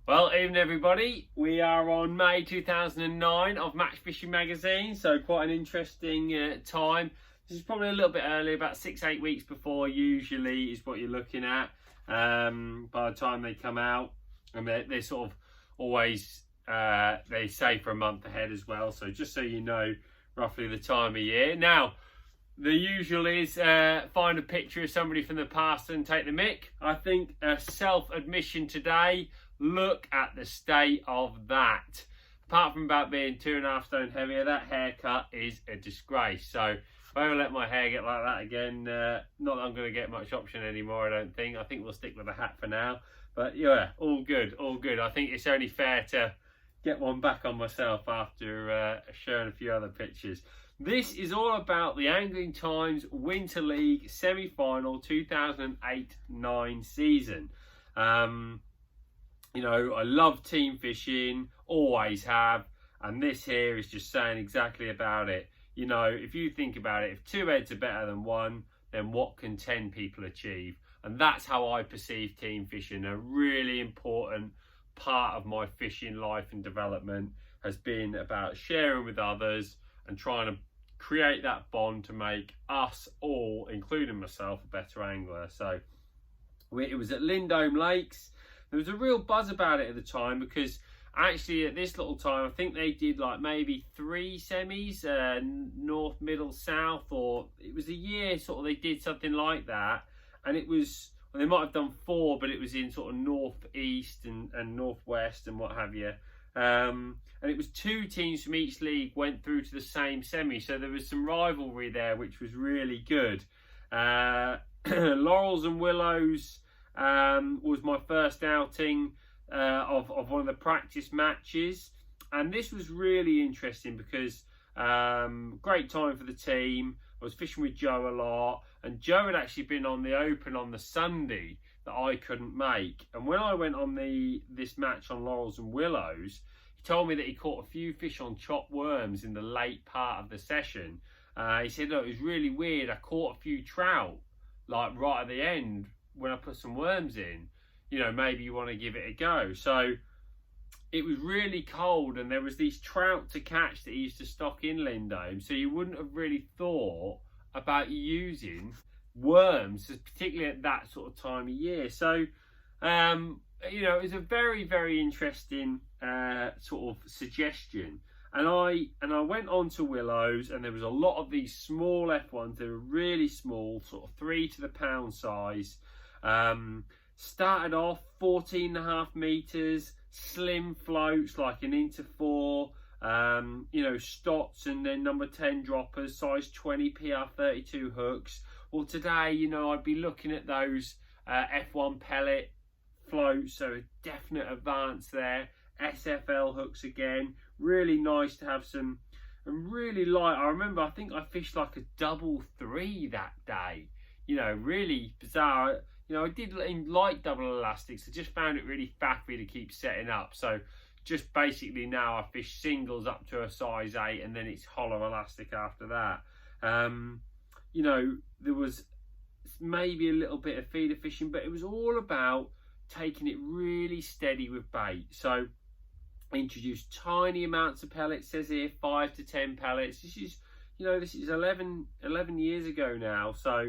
Well, evening everybody. We are on May 2009 of Match Fishing Magazine, so quite an interesting time. This is probably a little bit early, about 6-8 weeks before usually is what you're looking at by the time they come out. And they're sort of always, they say for a month ahead as well, so just so you know roughly the time of year. Now, the usual is find a picture of somebody from the past and take the mick. I think a self-admission today, look at the state of that. Apart from about being 2.5 stone heavier, that haircut is a disgrace. So if I ever let my hair get like that again, not that I'm going to get much option anymore, I don't think. I think we'll stick with the hat for now. But yeah, all good, all good. I think it's only fair to get one back on myself after sharing a few other pictures. This is all about the Angling Times Winter League semi-final 2008-9 season. You know, I love team fishing, always have, and this here is just saying exactly about it. You know, if you think about it, if 2 heads are better than 1, then what can 10 people achieve? And that's how I perceive team fishing. A really important part of my fishing life and development has been about sharing with others and trying to create that bond to make us all, including myself, a better angler. So it was at Lindholme Lakes. There was a real buzz about it at the time because actually at this little time I think they did like maybe 3 semis, north, middle, south, or it was a year sort of they did something like that. And it was, well, they might have done 4, but it was in sort of northeast and northwest and what have you. And it was 2 teams from each league went through to the same semi, so there was some rivalry there, which was really good. Laurels and Willows was my first outing of one of the practice matches, and this was really interesting because great time for the team. I was fishing with Joe a lot, and Joe had actually been on the Open on the Sunday that I couldn't make. And when I went on this match on Laurels and Willows, he told me that he caught a few fish on chopped worms in the late part of the session. He said, look, it was really weird. I caught a few trout like right at the end when I put some worms in. You know, maybe you want to give it a go. So it was really cold and there was these trout to catch that he used to stock in Lindholme. So you wouldn't have really thought about using worms, particularly at that sort of time of year. So you know, it was a very, very interesting sort of suggestion. And I went on to Willows, and there was a lot of these small F1s. They were really small, sort of 3 to the pound size. Started off 14.5 meters, slim floats like an into 4, you know, Stotts, and then number 10 droppers, size 20 PR32 hooks. Well, today, you know, I'd be looking at those F1 pellet floats, so a definite advance there. SFL hooks again, really nice to have some, and really light. I remember, I think I fished like a double 3 that day. You know, really bizarre. You know, I did like double elastics. I just found it really faffy to keep setting up. So just basically now I fish singles up to a size 8, and then it's hollow elastic after that. You know, there was maybe a little bit of feeder fishing, but it was all about taking it really steady with bait. So I introduced tiny amounts of pellets, says here 5 to 10 pellets. This is, you know, this is 11 years ago now. So,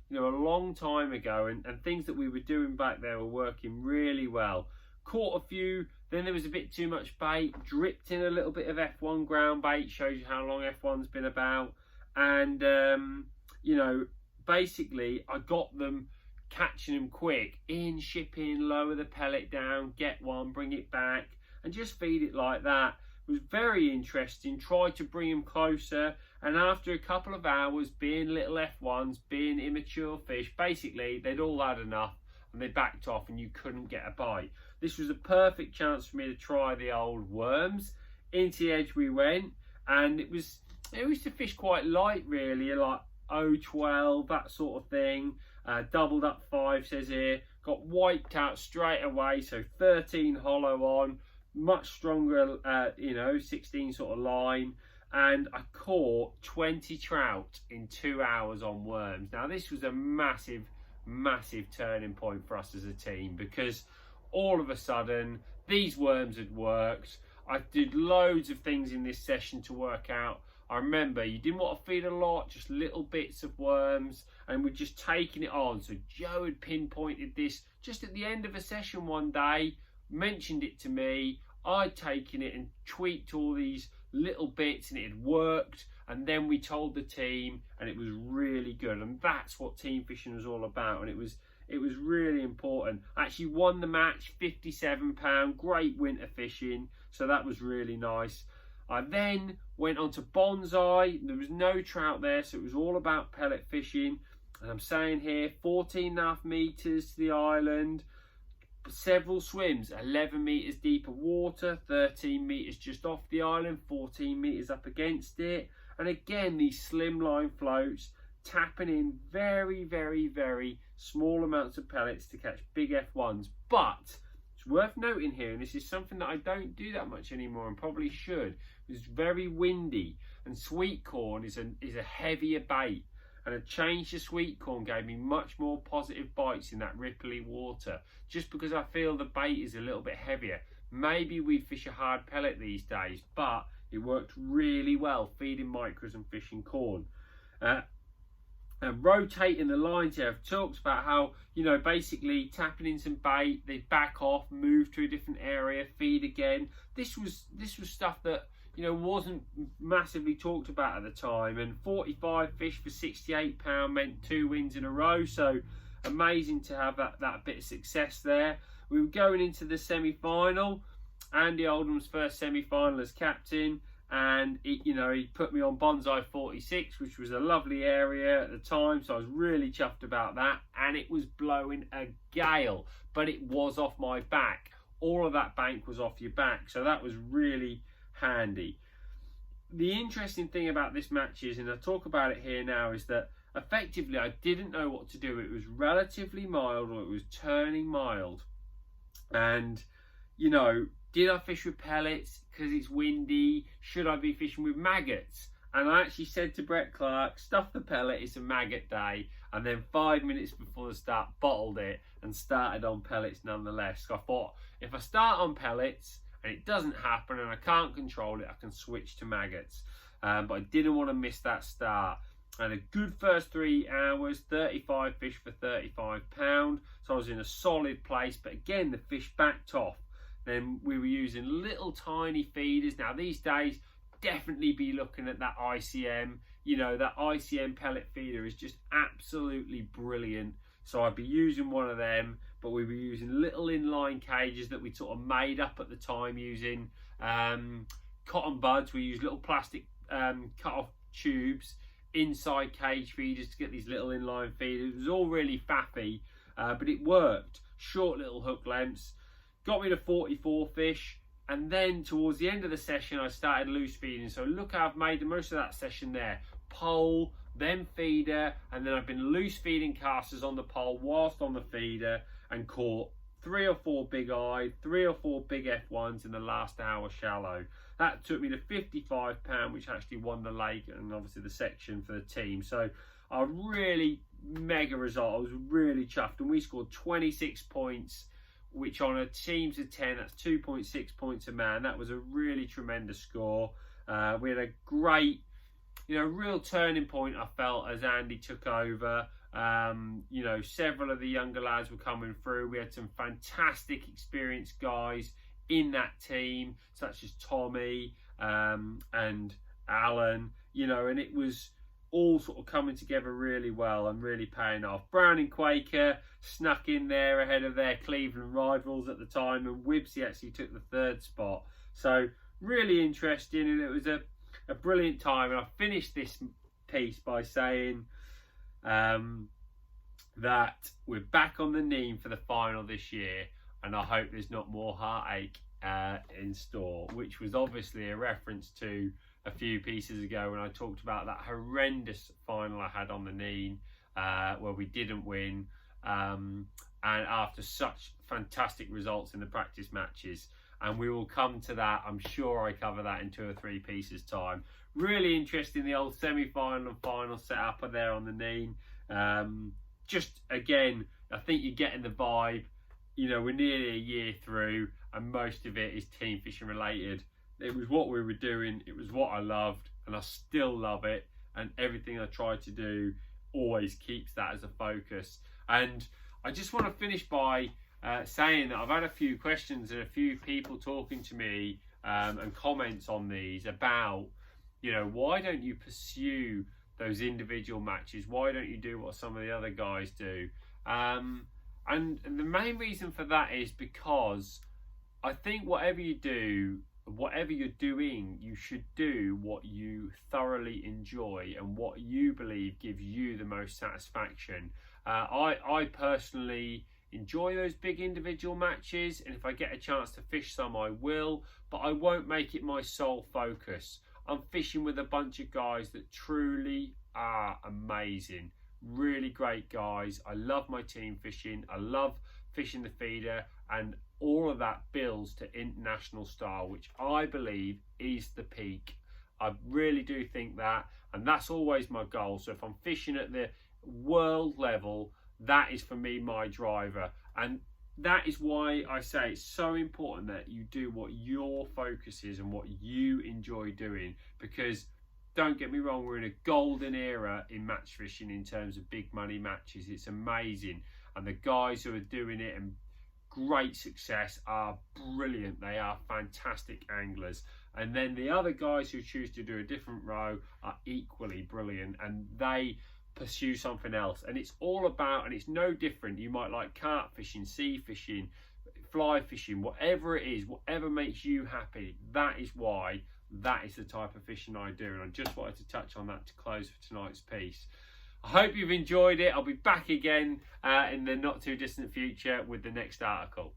you know, a long time ago, and things that we were doing back there were working really well. Caught a few, then there was a bit too much bait, dripped in a little bit of F1 ground bait, shows you how long F1's been about. And, you know, basically I got them catching them quick, in, shipping, lower the pellet down, get one, bring it back, and just feed it like that. It was very interesting. Tried to bring them closer, and after a couple of hours being little F1s, being immature fish, basically they'd all had enough and they backed off and you couldn't get a bite. This was a perfect chance for me to try the old worms. Into the edge we went, and it used to fish quite light really, like 012, that sort of thing. Doubled up 5, says here. Got wiped out straight away, so 13 hollow on, much stronger, you know, 16 sort of line. And I caught 20 trout in 2 hours on worms. Now this was a massive turning point for us as a team, because all of a sudden these worms had worked. I did loads of things in this session to work out. I remember you didn't want to feed a lot, just little bits of worms, and we're just taking it on. So Joe had pinpointed this just at the end of a session one day, mentioned it to me. I'd taken it and tweaked all these little bits, and it had worked. And then we told the team, and it was really good. And that's what team fishing was all about. And it was really important. I actually won the match, £57, great winter fishing. So that was really nice. I then went on to Bonsai. There was no trout there, so it was all about pellet fishing. And I'm saying here, 14.5 metres to the island, several swims, 11 metres deeper water, 13 metres just off the island, 14 metres up against it. And again, these slimline floats, tapping in very, very, very small amounts of pellets to catch big F1s. But it's worth noting here, and this is something that I don't do that much anymore and probably should. It's very windy, and sweet corn is a heavier bait. And a change to sweet corn gave me much more positive bites in that ripply water, just because I feel the bait is a little bit heavier. Maybe we'd fish a hard pellet these days, but it worked really well feeding micros and fishing corn. And rotating the lines here, I've talked about how, you know, basically tapping in some bait, they back off, move to a different area, feed again. This was stuff that, you know, wasn't massively talked about at the time. And 45 fish for £68 meant 2 wins in a row. So amazing to have that bit of success there. We were going into the semi-final. Andy Oldham's first semi-final as captain. And, he put me on Bonsai 46, which was a lovely area at the time. So I was really chuffed about that. And it was blowing a gale, but it was off my back. All of that bank was off your back. So that was really handy. The interesting thing about this match is, and I talk about it here now, is that effectively I didn't know what to do. It was relatively mild, or it was turning mild. And, did I fish with pellets because it's windy? Should I be fishing with maggots? And I actually said to Brett Clark, stuff the pellet, it's a maggot day. And then 5 minutes before the start, bottled it and started on pellets nonetheless. So I thought, if I start on pellets and it doesn't happen and I can't control it, I can switch to maggots. But I didn't want to miss that start. I had a good first 3 hours, 35 fish for £35. So I was in a solid place, but again, the fish backed off. Then we were using little tiny feeders. Now these days, definitely be looking at that ICM. That ICM pellet feeder is just absolutely brilliant. So I'd be using one of them, but we were using little inline cages that we sort of made up at the time using cotton buds. We used little plastic cut off tubes inside cage feeders to get these little inline feeders. It was all really faffy, but it worked. Short little hook lengths. Got me to 44 fish, and then towards the end of the session I started loose feeding. So look how I've made the most of that session there. Pole, then feeder, and then I've been loose feeding casters on the pole whilst on the feeder, and caught 3 or 4 big eyed, 3 or 4 big F1s in the last hour shallow. That took me to £55, which actually won the lake and obviously the section for the team. So a really mega result. I was really chuffed, and we scored 26 points, which on a teams of 10, that's 2.6 points a man. That was a really tremendous score. We had a great, real turning point, I felt, as Andy took over. Several of the younger lads were coming through. We had some fantastic experienced guys in that team, such as Tommy and Alan, and it was all sort of coming together really well and really paying off. Brown and Quaker snuck in there ahead of their Cleveland rivals at the time, and Wibbsy actually took the 3rd spot. So really interesting, and it was a brilliant time. And I finished this piece by saying that we're back on the Neem for the final this year, and I hope there's not more heartache in store, which was obviously a reference to a few pieces ago when I talked about that horrendous final I had on the Neem where we didn't win, and after such fantastic results in the practice matches. And we will come to that. I'm sure I cover that in 2 or 3 pieces time. Really interesting, the old semi-final and final setup there on the Neem. Just again, I think you're getting the vibe. We're nearly a year through. and most of it is team fishing related. It was what we were doing, it was what I loved, and I still love it, and everything I try to do always keeps that as a focus. And I just want to finish by saying that I've had a few questions and a few people talking to me and comments on these about, you know, why don't you pursue those individual matches? Why don't you do what some of the other guys do? And the main reason for that is because I think whatever you do, whatever you're doing, you should do what you thoroughly enjoy and what you believe gives you the most satisfaction. I personally enjoy those big individual matches, and if I get a chance to fish some, I will, but I won't make it my sole focus. I'm fishing with a bunch of guys that truly are amazing, really great guys. I love my team fishing, I love fishing the feeder, and all of that builds to international style, which I believe is the peak. I really do think that, and that's always my goal. So if I'm fishing at the world level, that is for me my driver, and that is why I say it's so important that you do what your focus is and what you enjoy doing, because don't get me wrong, we're in a golden era in match fishing in terms of big money matches. It's amazing, and the guys who are doing it and great success are brilliant. They are fantastic anglers, and then the other guys who choose to do a different row are equally brilliant, and they pursue something else. And it's all about, and it's no different, you might like carp fishing, sea fishing, fly fishing, whatever it is, whatever makes you happy, that is why that is the type of fishing I do. And I just wanted to touch on that to close for tonight's piece. I hope you've enjoyed it. I'll be back again in the not too distant future with the next article.